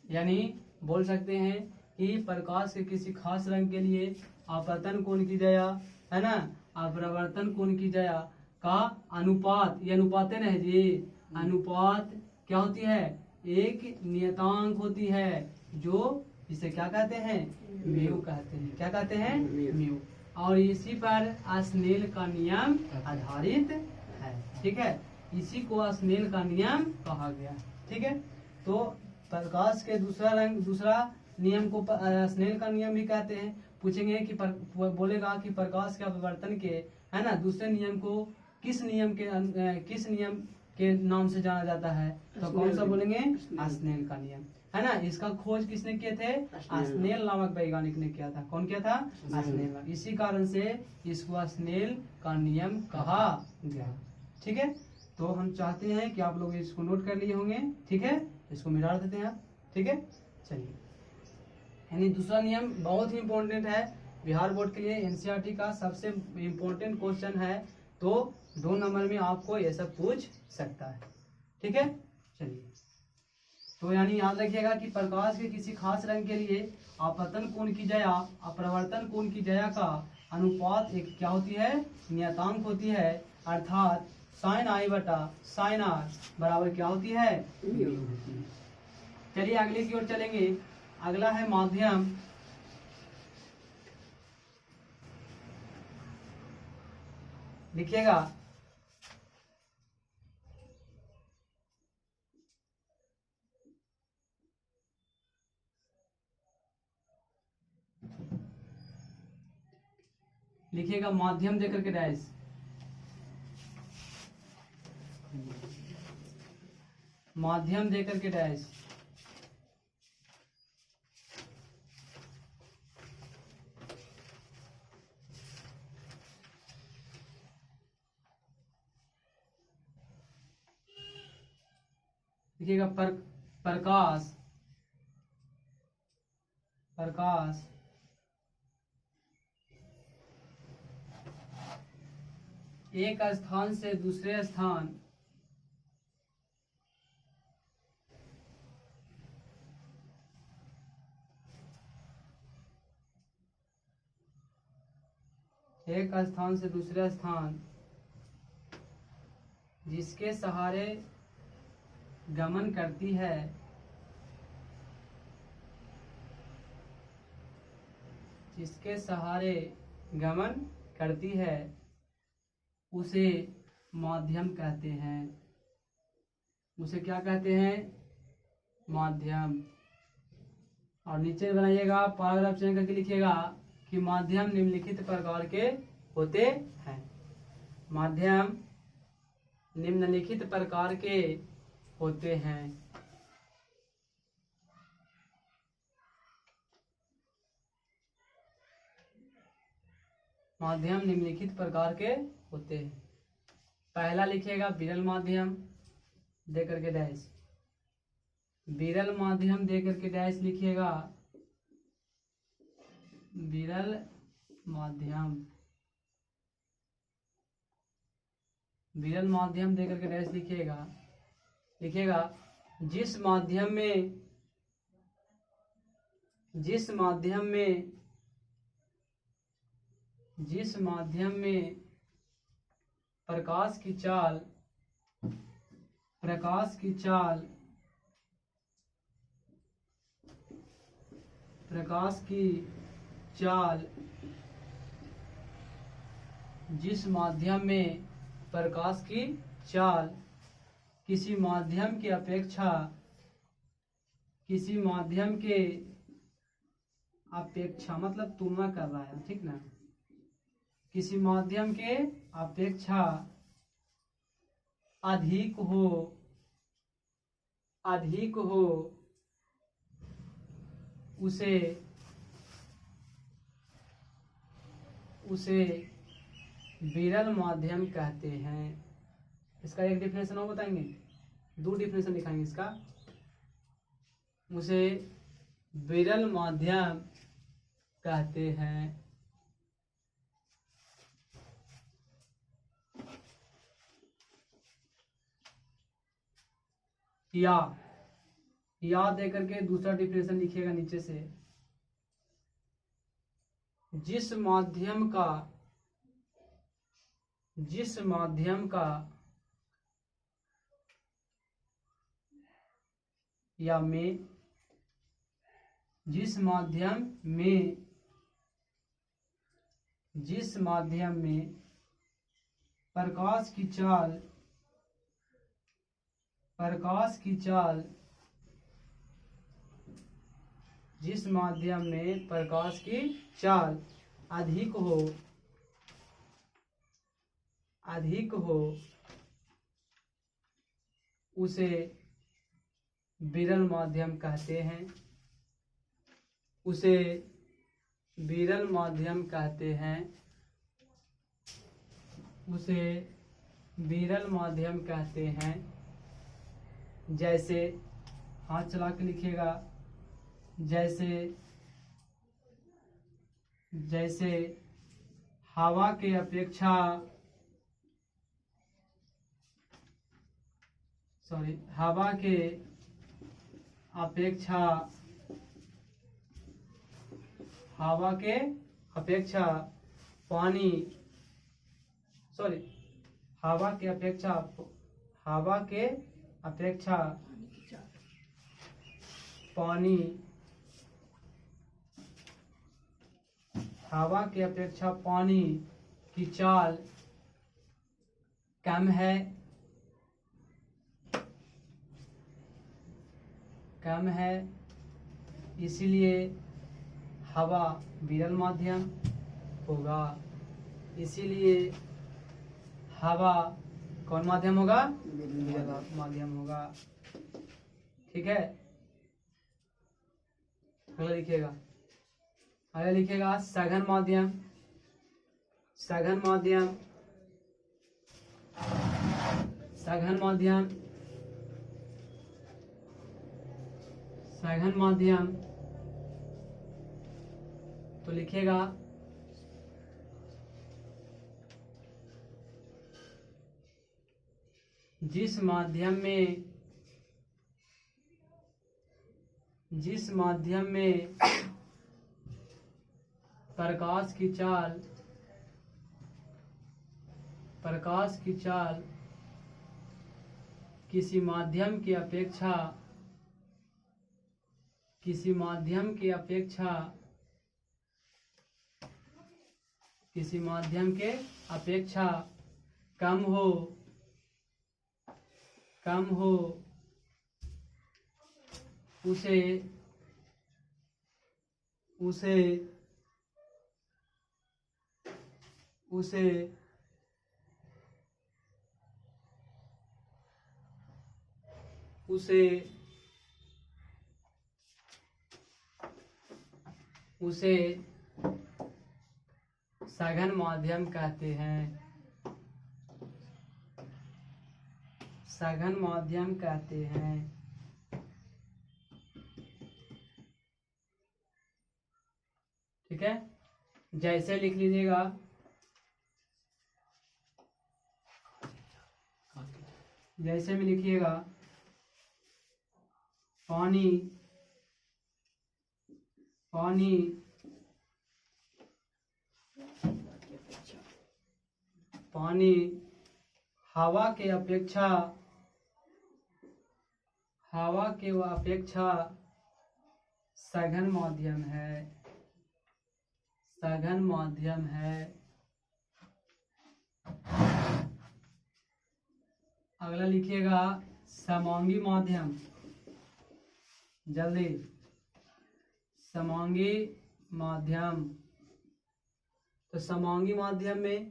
यानी बोल सकते हैं कि प्रकाश के किसी खास रंग के लिए आपतन कोण की जया, है ना, अपरावर्तन कोण की जया का अनुपात, ये अनुपात है ना जी, अनुपात क्या होती है, एक नियतांक होती है, जो इसे क्या कहते हैं, म्यू कहते हैं। क्या कहते हैं, म्यू। और इसी पर स्नेल का नियम आधारित है। ठीक है, इसी को स्नेल का नियम कहा गया। ठीक है, तो प्रकाश के दूसरा नियम को स्नेल का नियम भी कहते हैं। पूछेंगे कि बोलेगा कि प्रकाश के अपवर्तन के, है ना, दूसरे नियम को किस नियम के नाम से जाना जाता है, तो कौन सा बोलेंगे, स्नेल का नियम, है ना। इसका खोज किसने किए थे, स्नेल नामक वैज्ञानिक ने किया था। कौन किया था, स्नेल। इसी कारण से इसको स्नेल का नियम कहा गया। ठीक है, तो हम चाहते हैं कि आप लोग इसको नोट कर लिए होंगे। ठीक है, इसको मिटा देते हैं आप। ठीक है, चलिए, यानी दूसरा नियम बहुत ही इम्पोर्टेंट है बिहार बोर्ड के लिए, एनसीईआरटी का सबसे इम्पोर्टेंट क्वेश्चन है, तो 2 नंबर में आपको ये सब पूछ सकता है। ठीक है, चलिए, तो यानी याद रखिएगा कि प्रकाश के किसी खास रंग के लिए आपतन कोण की जया अपरावर्तन कोण की जया का अनुपात एक क्या होती है, नियतांक होती है। अर्थात साइन आई बटा साइन आर बराबर क्या होती है, म्यू होती है। चलिए अगले की ओर चलेंगे। अगला है माध्यम। लिखिएगा माध्यम देकर के डैश, माध्यम देकर के डैश, लिखिएगा प्रकाश एक स्थान से दूसरे स्थान जिसके सहारे गमन करती है, उसे माध्यम कहते हैं। उसे क्या कहते हैं, माध्यम। और नीचे बनाइएगा पैराग्राफ चेंज करके लिखिएगा कि माध्यम निम्नलिखित प्रकार के होते हैं। माध्यम निम्नलिखित प्रकार के होते हैं। माध्यम निम्नलिखित प्रकार के होते हैं। पहला लिखिएगा विरल माध्यम दे करके डैश, विरल माध्यम दे करके डैश लिखिएगा, विरल माध्यम, विरल माध्यम दे करके डैश लिखिएगा जिस माध्यम में प्रकाश की चाल जिस माध्यम में प्रकाश की चाल किसी माध्यम की अपेक्षा मतलब तुलना कर रहा है, ठीक ना। किसी माध्यम के अपेक्षा अधिक हो उसे विरल माध्यम कहते हैं। इसका एक डिफिनेशन और बताएंगे, 2 डिफिनेशन दिखाएंगे इसका। उसे विरल माध्यम कहते हैं। या दे करके दूसरा डिफिनेशन लिखिएगा नीचे से। जिस माध्यम का या में जिस माध्यम में प्रकाश की चाल जिस माध्यम में प्रकाश की चाल अधिक हो उसे विरल माध्यम कहते हैं। उसे विरल माध्यम कहते हैं। उसे विरल माध्यम कहते हैं। जैसे हाथ चला के लिखिएगा, जैसे हवा के अपेक्षा पानी की चाल कम है, इसलिए हवा विरल माध्यम होगा। इसीलिए हवा कौन माध्यम होगा? विरल माध्यम होगा। ठीक है, अगला लिखिएगा सघन माध्यम। तो लिखिएगा जिस माध्यम में प्रकाश की चाल किसी माध्यम की अपेक्षा कम हो उसे सघन माध्यम कहते हैं। ठीक है, जैसे लिख लीजिएगा, जैसे में लिखिएगा पानी हवा के अपेक्षा सघन माध्यम है। अगला लिखिएगा समांगी माध्यम, जल्दी, समांगी माध्यम। तो समांगी माध्यम में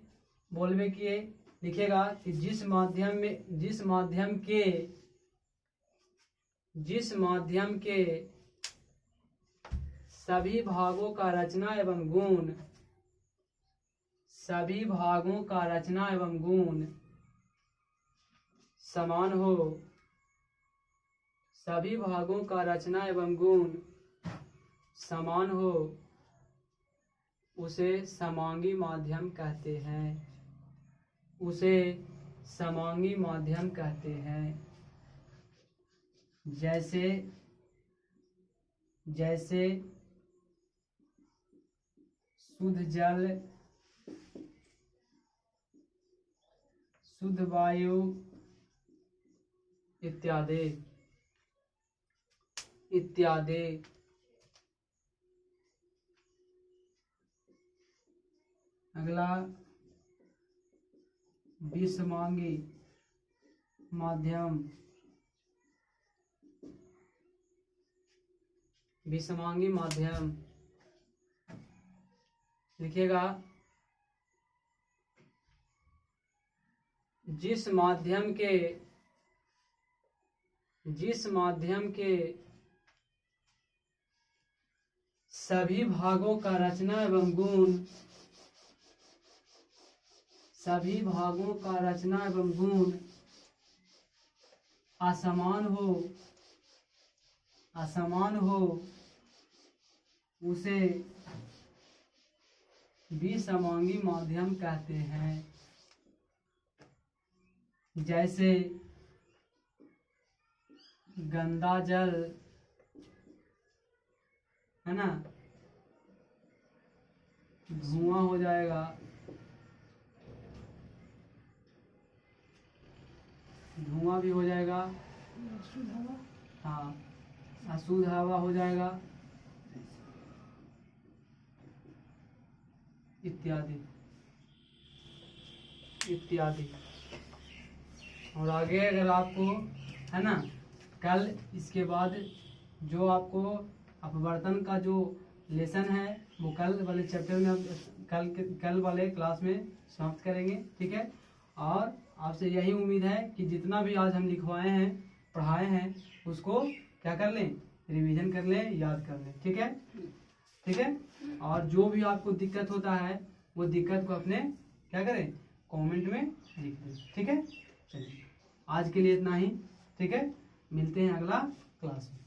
बोलवे किए लिखेगा कि जिस माध्यम के सभी भागों का रचना एवं गुण, सभी भागों का रचना एवं गुण समान हो, सभी भागों का रचना एवं गुण समान हो, उसे समांगी माध्यम कहते हैं, उसे समांगी माध्यम कहते हैं। जैसे जैसे शुद्ध जल, शुद्ध वायु इत्यादि इत्यादि। अगला विसमांगी माध्यम, विसमांगी माध्यम लिखिएगा जिस माध्यम के सभी भागों का रचना एवं गुण, सभी भागों का रचना एवं गुण असमान हो, उसे विसमांगी माध्यम कहते हैं। जैसे गंदा जल, है ना, धुआं हो जाएगा, धुआं भी हो जाएगा, हाँ, अशुद्ध हवा हो जाएगा इत्यादि इत्यादि। और आगे अगर आपको, है ना, कल इसके बाद जो आपको अपवर्तन का जो लेसन है वो कल वाले चैप्टर में कल वाले क्लास में समाप्त करेंगे, ठीक है। और आपसे यही उम्मीद है कि जितना भी आज हम लिखवाए हैं, पढ़ाए हैं, उसको क्या कर लें, रिवीजन कर लें, याद कर लें, ठीक है, ठीक है। और जो भी आपको दिक्कत होता है वो दिक्कत को अपने क्या करें, कमेंट में लिख दें, ठीक है। चलिए आज के लिए इतना ही, ठीक है, मिलते हैं अगला क्लास में।